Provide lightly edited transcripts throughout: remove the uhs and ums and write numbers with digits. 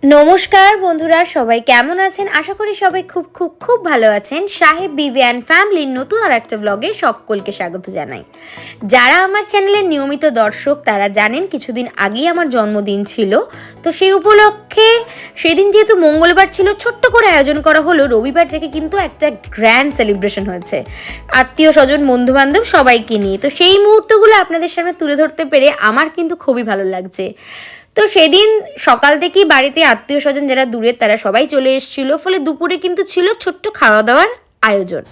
নমস্কার বন্ধুরা, সবাই কেমন আছেন? আশা করি সবাই খুব খুব খুব ভালো আছেন। সাহেব বিবি অ্যান্ড ফ্যামিলির নতুন আর একটা ব্লগে সকলকে স্বাগত জানাই। যারা আমার চ্যানেলের নিয়মিত দর্শক তারা জানেন কিছুদিন আগেই আমার জন্মদিন ছিল। তো সেই উপলক্ষে সেদিন যেহেতু মঙ্গলবার ছিল, ছোট্ট করে আয়োজন করা হলো। রবিবার থেকে কিন্তু একটা গ্র্যান্ড সেলিব্রেশন হয়েছে আত্মীয় স্বজন বন্ধুবান্ধব সবাইকে নিয়ে। তো সেই মুহূর্তগুলো আপনাদের সামনে তুলে ধরতে পেরে আমার কিন্তু খুবই ভালো লাগছে। তো সেদিন সকাল থেকেই বাড়িতে আত্মীয় স্বজন যারা দূরের তারা সবাই চলে এসেছিল, ফলে দুপুরে কিন্তু ছিল ছোট্ট খাওয়া দাওয়ার আয়োজন।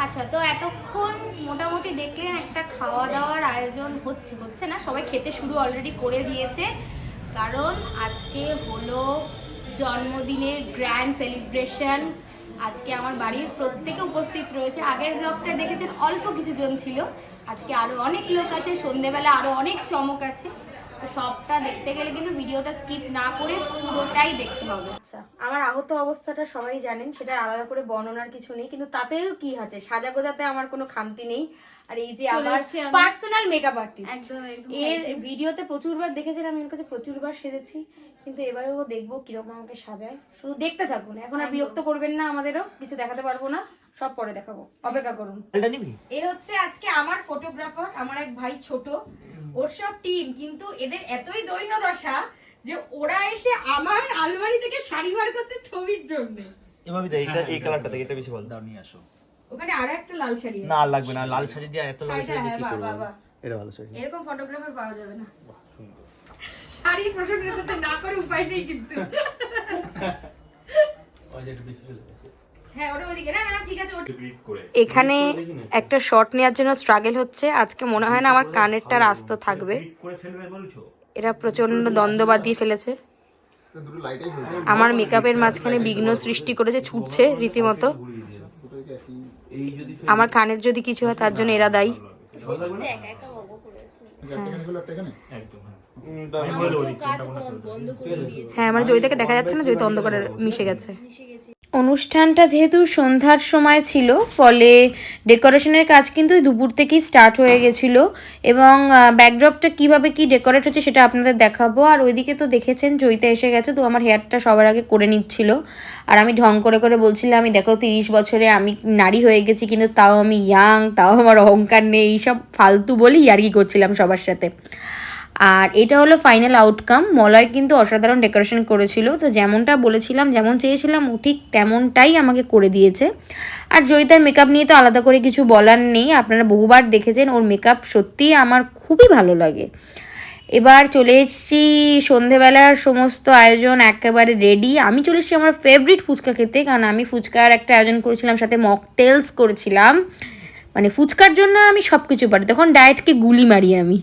আচ্ছা, তো এতক্ষণ মোটামুটি দেখলেন একটা খাওয়া দাওয়ার আয়োজন হচ্ছে না, সবাই খেতে শুরু অলরেডি করে দিয়েছে। কারণ আজকে হলো জন্মদিনের গ্র্যান্ড সেলিব্রেশন। আজকে আমার বাড়ির প্রত্যেকে উপস্থিত রয়েছে। আগের ব্লগটা দেখেছেন অল্প কিছুজন ছিল, আজকে আরও অনেক লোক আছে, সন্ধেবেলা আরও অনেক চমক আছে। তো সবটা দেখতে গেলে কিন্তু ভিডিওটা স্কিপ না করে পুরোটাই দেখতে হবে। আচ্ছা, আমার আহত অবস্থাটা সবাই জানেন, সেটা আলাদা করে বর্ণনার কিছু নেই, কিন্তু তাতেও কি আছে, সাজাগোজাতে আমার কোনো খামতি নেই। আর এই যে আমার পার্সোনাল মেকআপ আর্টিস্ট, এর ভিডিওতে প্রচুরবার দেখেছেন, আমি এর কাছে প্রচুরবার সেজেছি, কিন্তু এবারেও দেখবো কিরকম আমাকে সাজায়। শুধু দেখতে থাকুন, এখন আর বিরক্ত করবেন না, আমাদেরও কিছু দেখাতে পারবো না, সব পরে দেখাবো, অপেক্ষা করুন। এ হচ্ছে আজকে আমার ফটোগ্রাফার, আমার এক ভাই ছোট, ওর সব টিম। কিন্তু এদের এতই দৈন্য দশা যে ওরা এসে আমার আলমারি থেকে শাড়ি বার করছে ছবির জন্য। এভাবে দেখ, এটা এই কালারটা দেখ, এটা বেশি ভালো। দাও নিয়ে আসো। ওখানে আরো একটা লাল শাড়ি আছে। না লাগবে না, লাল শাড়ি দিয়ে এত লাল শাড়ি হ্যাঁ, কি করব? বাবা এটা ভালো শাড়ি। এরকম ফটোগ্রাফার পাওয়া যাবে না। সুন্দর শাড়ির প্রসঙ্গ করতে না করে উপায় নেই কিন্তু। ওই যে একটু বেশি চলে গেছে। হ্যাঁ, ওটা ওদিকে না, ঠিক আছে। এখানে একটা শট নেওয়ার জন্য স্ট্রাগল হচ্ছে। আজকে মনে হয় না আমার কানেরটা আস্ত থাকবে। এরা প্রচন্ড দ্বন্দ্ব বাঁধিয়ে ফেলেছে। আমার মেকআপের মাঝখানে বিঘ্ন সৃষ্টি করেছে, ছুটছে রীতিমতো। আমার কানের যদি কিছু হয় তার জন্য এরা দায়ী। হ্যাঁ, আমার জয়িতাকে দেখা যাচ্ছে না, জয়িতা অন্ধকারে মিশে গেছে। অনুষ্ঠানটা যেহেতু সন্ধ্যার সময় ছিল, ফলে ডেকোরেশনের কাজ কিন্তু দুপুর থেকেই স্টার্ট হয়ে গেছিলো। এবং ব্যাকড্রপটা কিভাবে কি ডেকোরেট হচ্ছে সেটা আপনাদের দেখাবো। আর ওইদিকে তো দেখেছেন জয়িতা এসে গেছে, তো আমার হেয়ারটা সবার আগে করে নিচ্ছিল। আর আমি ঢং করে করে বলছিলাম, আমি দেখো 30 বছরে আমি নারী হয়ে গেছি, কিন্তু তাও আমি ইয়াং, তাও আমার অহংকার নেই, এইসব ফালতু বলি আর কি করছিলাম সবার সাথে। আর এটা হলো ফাইনাল আউটকাম। মলয় কিন্তু অসাধারণ ডেকোরেশন করেছিল, তো যেমনটা বলেছিলাম, যেমন চেয়েছিলাম ও ঠিক তেমনটাই আমাকে করে দিয়েছে। আর জয়িতার মেকআপ নিয়ে তো আলাদা করে কিছু বলার নেই, আপনারা বহুবার দেখেছেন, ওর মেকআপ সত্যিই আমার খুবই ভালো লাগে। এবার চলে এসেছি সন্ধেবেলার সমস্ত আয়োজন একেবারে রেডি। আমি চলে এসেছি আমার ফেভারিট ফুচকা খেতে, কারণ আমি ফুচকার একটা আয়োজন করেছিলাম, সাথে মকটেলস করেছিলাম। মানে ফুচকার জন্য আমি সব কিছু পারি, তখন ডায়েটকে গুলি মারি আমি।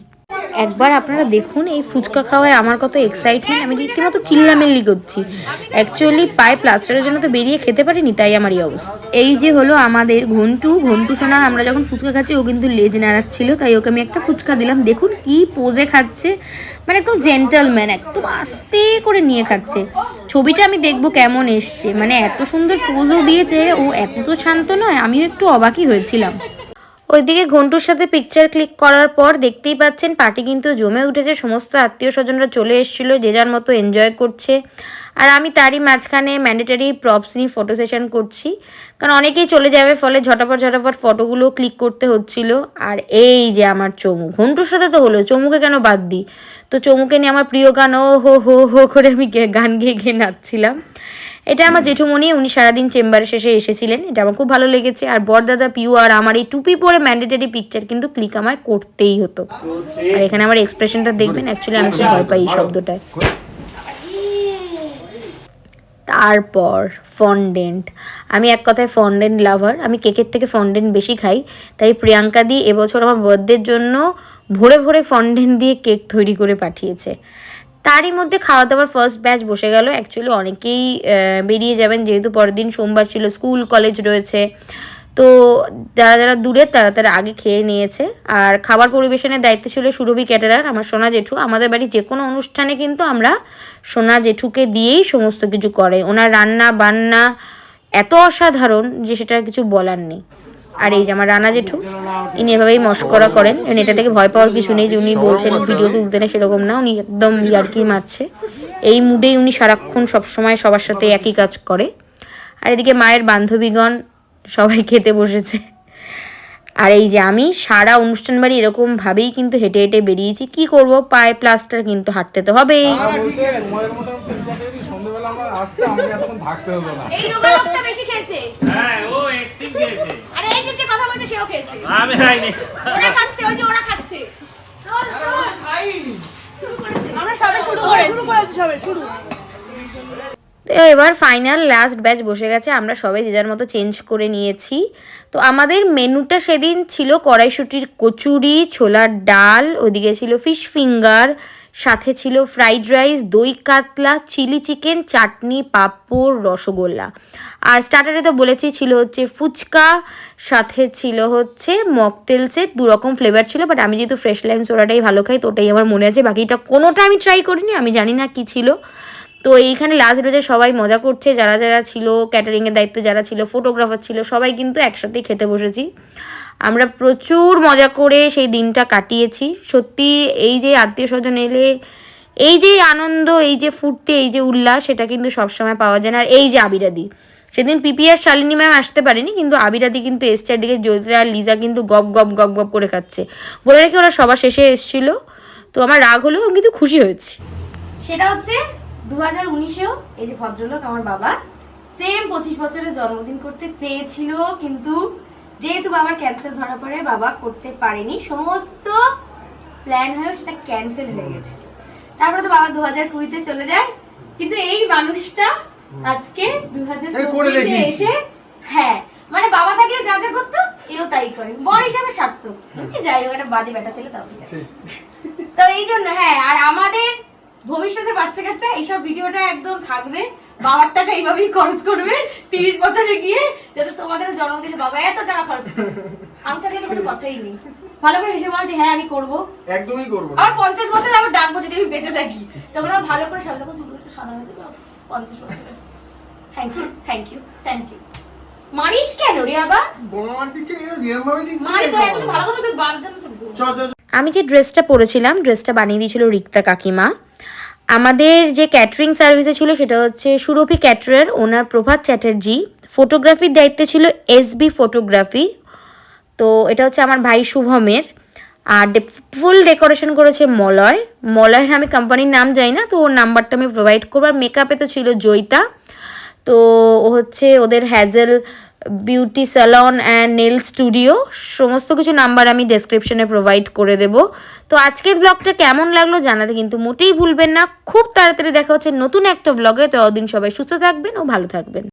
একবার আপনারা দেখুন এই ফুচকা খাওয়ায় আমার কত এক্সাইটমেন্ট, আমি রীতিমতো চিল্লামিল্লি করছি। অ্যাকচুয়ালি পায়ে প্লাস্টারের জন্য তো বেরিয়ে খেতে পারিনি, তাই আমার এই অবস্থা। এই যে হলো আমাদের ঘন্টু সোনা, আমরা যখন ফুচকা খাচ্ছি ও কিন্তু লেজ নাড়াচ্ছিল, তাই ওকে আমি একটা ফুচকা দিলাম। দেখুন কি পোজে খাচ্ছে, মানে একদম জেন্টলম্যান, একদম আস্তে করে নিয়ে খাচ্ছে। ছবিটা আমি দেখবো কেমন এসছে, মানে এত সুন্দর পোজও দিয়েছে, ও এত তো শান্ত নয়, আমিও একটু অবাকই হয়েছিলাম। ওইদিকে ঘন্টুর সাথে পিকচার ক্লিক করার পর দেখতেই পাচ্ছেন পার্টি কিন্তু জমে উঠেছে। সমস্ত আত্মীয় স্বজনরা চলে এসেছিলো, যে যার মতো এনজয় করছে। আর আমি তারই মাঝখানে ম্যান্ডেটারি প্রপস নিয়ে ফটো সেশন করছি, কারণ অনেকেই চলে যাবে, ফলে ঝটাপট ফটোগুলো ক্লিক করতে হচ্ছিল। আর এই যে আমার চমু, ঘন্টুর সাথে তো হলো, চমুকে কেন বাদ দিই। তো চমুকে নিয়ে আমার প্রিয় গান ও হো হো হো করে আমি গান গেয়ে নাচছিলাম। এটা আমার জেঠুমণি, উনি সারাদিন চেম্বারে শেষে এসেছিলেন, এটা আমার খুব ভালো লেগেছে। আর বরদাদা পিউ আর আমার এই টুপি পরে ম্যান্ডেটারি পিকচার কিন্তু ক্লিক আমায় করতেই হতো। আর এখানে আমার এক্সপ্রেশনটা দেখবেন, অ্যাকচুয়ালি আমি খুব ভয় পাই এই শব্দটায়। তারপর ফন্ডেন্ট, আমি এক কথায় ফন্ডেন্ট লাভার, আমি কেকের থেকে ফন্ডেন্ট বেশি খাই। তাই প্রিয়াঙ্কা দি এবছর আমার বার্থডের জন্য ভরে ভরে ফন্ডেন্ট দিয়ে কেক তৈরি করে পাঠিয়েছে। তারই মধ্যে খাওয়া দাওয়ার ফার্স্ট ব্যাচ বসে গেল। অ্যাকচুয়ালি অনেকেই বেরিয়ে যাবেন, যেহেতু পরের দিন সোমবার ছিল, স্কুল কলেজ রয়েছে, তো যারা যারা দূরের তারা আগে খেয়ে নিয়েছে। আর খাবার পরিবেশনের দায়িত্ব ছিল সুরভি ক্যাটারার, আমার সোনা জেঠু। আমাদের বাড়ি যে কোনো অনুষ্ঠানে কিন্তু আমরা সোনা জেঠুকে দিয়েই সমস্ত কিছু করে। ওনার রান্না বান্না এত অসাধারণ যে সেটা কিছু বলার নেই। আর এই যে আমার রানা জেঠু, ইনি এভাবেই মস্করা করেন, এটা থেকে ভয় পাওয়ার কিছু নেই যে উনি বলছেন ভিডিও তুলতে না, সেরকম না, উনি একদম ইয়ার্কি মারছে। এই মুডেই উনি সারাক্ষণ সবসময় সবার সাথে একই কাজ করে। আর এদিকে মায়ের বান্ধবীগণ সবাই খেতে বসেছে। আর এই যে আমি সারা অনুষ্ঠান বাড়ি এরকমভাবেই কিন্তু হেঁটে হেঁটে বেরিয়েছি। কি করব, পায়ে প্লাস্টার, কিন্তু হাঁটতে তো হবেই। এই রোগা লোকটা বেশি খেয়েছে। হ্যাঁ, ও এক্সট্রিম খেয়েছে। আরে এই যে কথা বলছে সেও খেয়েছে। আমি খাইনি। ওরা খাচ্ছে, ওই যে ওরা খাচ্ছে। চল চল খাইনি। আমরা সবে শুরু করেছি। তো এবার ফাইনাল লাস্ট ব্যাচ বসে গেছে, আমরা সবাই যে যার মতো চেঞ্জ করে নিয়েছি। তো আমাদের মেনুটা সেদিন ছিল কড়াইশুঁটির কচুরি, ছোলার ডাল, ওদিকে ছিল ফিশ ফিঙ্গার, সাথে ছিল ফ্রাইড রাইস, দই কাতলা, চিলি চিকেন, চাটনি, পাঁপড়, রসগোল্লা। আর স্টার্টারে তো বলেছি ছিল হচ্ছে ফুচকা, সাথে ছিল হচ্ছে মকটেলসের 2 রকম ফ্লেভার ছিল। বাট আমি যেহেতু ফ্রেশ লাইম সোডাটাই ভালো খাই, তো ওটাই আমার মনে আছে, বাকিটা কোনোটা আমি ট্রাই করিনি, আমি জানি না কি ছিল। তো এইখানে লাস্ট রোজে সবাই মজা করছে, যারা যারা ছিল ক্যাটারিংয়ের দায়িত্বে যারা ছিল, ফটোগ্রাফার ছিল, সবাই কিন্তু একসাথেই খেতে বসেছি। আমরা প্রচুর মজা করে সেই দিনটা কাটিয়েছি। সত্যি এই যে আত্মীয় স্বজন এলে এই যে আনন্দ, এই যে ফুর্তি, এই যে উল্লাস, সেটা কিন্তু সবসময় পাওয়া যায় না। আর এই যে আবিরাদি, সেদিন পিপি আর শালিনী ম্যাম আসতে পারেনি, কিন্তু আবিরাদি কিন্তু এসছে। আর দিকে জ্যোতিরা আর লিজা কিন্তু গপ গপ গপ গপ করে খাচ্ছে। বলে রেখে ওরা সবার শেষে এসেছিল, তো আমার রাগ হলেও আমি কিন্তু খুশি হয়েছি। সেটা হচ্ছে 2019-এও এই যে ভদ্রলোক আমার বাবা সেম 25 বছরের জন্মদিন করতে চেয়েছিল, কিন্তু যেহেতু বাবার ক্যান্সার ধরা পড়ে বাবা করতে পারেনি, সমস্ত প্ল্যান হয়েও সেটা ক্যান্সেল হয়ে গেছে। তারপরে তো বাবা 2020-তে চলে যায়, কিন্তু এই মানুষটা আজকে 2024-এ এসে, হ্যাঁ মানে বাবা থাকলে যা যা করতো এও তাই করে, বর হিসাবে সার্থক। যাই হোক, একটা বাজে বেটা ছিল তাও ঠিক আছে। তো এই জন্য হ্যাঁ, আর আমাদের ভবিষ্যতের বাচ্চা কাচ্চা এইসব ভিডিওটা একদম থাকবে, বাবার টাকা এইভাবেই খরচ করবে 30 বছরে গিয়ে, যাতে তোমাদের জন্মদিনে বাবা এত টাকা খরচ করবে। আমি থাকলে তো কোনো কথাই নেই, ভালো করে হেসে বল যে হ্যাঁ আমি করবো, একদমই করবো। আর 50 বছর আবার ডাকবো যদি আমি বেঁচে থাকি, তখন আমার ভালো করে সবাই তখন চুলগুলো একটু সাদা হয়ে যাবে। 50 বছরে thank you thank you thank you. মারিস কেন রে আবার? বোমার দিচ্ছে নিয়ম ভাবে দিচ্ছে। মারি তো এত ভালো কথা তুই বাবার জন্য তো। আমি যে ড্রেসটা পরেছিলাম, ড্রেসটা বানিয়ে দিয়েছিল রিক্তা কাকিমা। আমাদের যে ক্যাটারিং সার্ভিসে ছিল সেটা হচ্ছে সুরভি ক্যাটারার, ওনার প্রভাত চ্যাটার্জি। ফটোগ্রাফির দায়িত্বে ছিল এসবি ফটোগ্রাফি, তো এটা হচ্ছে আমার ভাই শুভমের। আর ফুল ডেকোরেশন করেছে মলয়। মলয়ের আমি কোম্পানির নাম জানি না, তো ওর নাম্বারটা আমি প্রোভাইড করবো। আর মেকআপে তো ছিল জয়িতা, তো ও হচ্ছে ওদের hazel beauty salon and nail studio. সমস্ত কিছু নাম্বার আমি ডেসক্রিপশনে প্রোভাইড করে দেব। তো আজকের ব্লগটা কেমন লাগলো জানাতে কিন্তু মোটেই ভুলবেন না। খুব তাড়াতাড়ি দেখা হচ্ছে নতুন একটা ব্লগে। তো ততদিন সবাই সুস্থ থাকবেন ও ভালো থাকবেন।